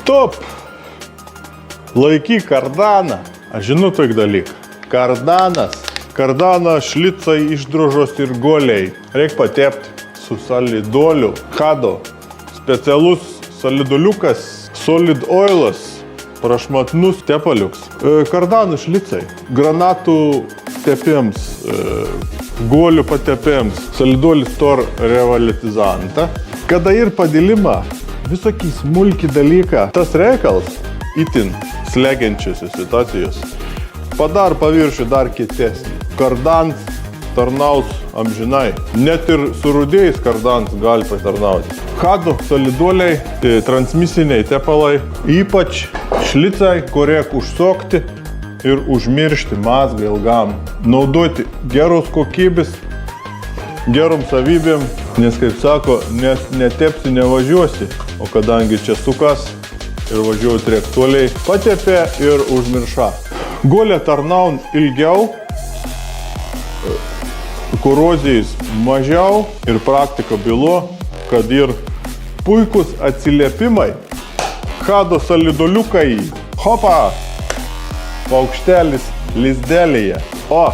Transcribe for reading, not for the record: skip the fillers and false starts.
Stop! Laikyk kardaną. Aš žinau tokį dalyką. Kardano šlicai, išdrožos ir goliai. Reikia patepti su solidoliu. Hado. Specialus solidoliukas. Solid oilas. Prašmatnus tepaliuks. Kardanų šlicai. Granatų tepėms. Golių patepėms. Solidolis tor revitalizantą. Kada ir padilima. Visokį smulkį dalyką. Tas reikalas itin slegiančiose situacijos. Padar paviršių dar kietesnį. Kardans tarnaus amžinai. Net ir surudėjais kardans gali patarnauti. Hado solidoliai, transmisiniai tepalai, ypač šlicai, kur reikia užsokti ir užmiršti mazgą ilgam. Naudoti geros kokybės, gerom savybėm, nes, kaip sako, nes netepsi nevažiuosi, o kadangi čia sukas ir važiuoju trektuoliai, patepė ir užmirša. Golė tarnaun ilgiau, korozijais mažiau ir praktika bylo, kad ir puikus atsiliepimai. Hado solidoliukai, hopa, paukštelis lizdelėje. O,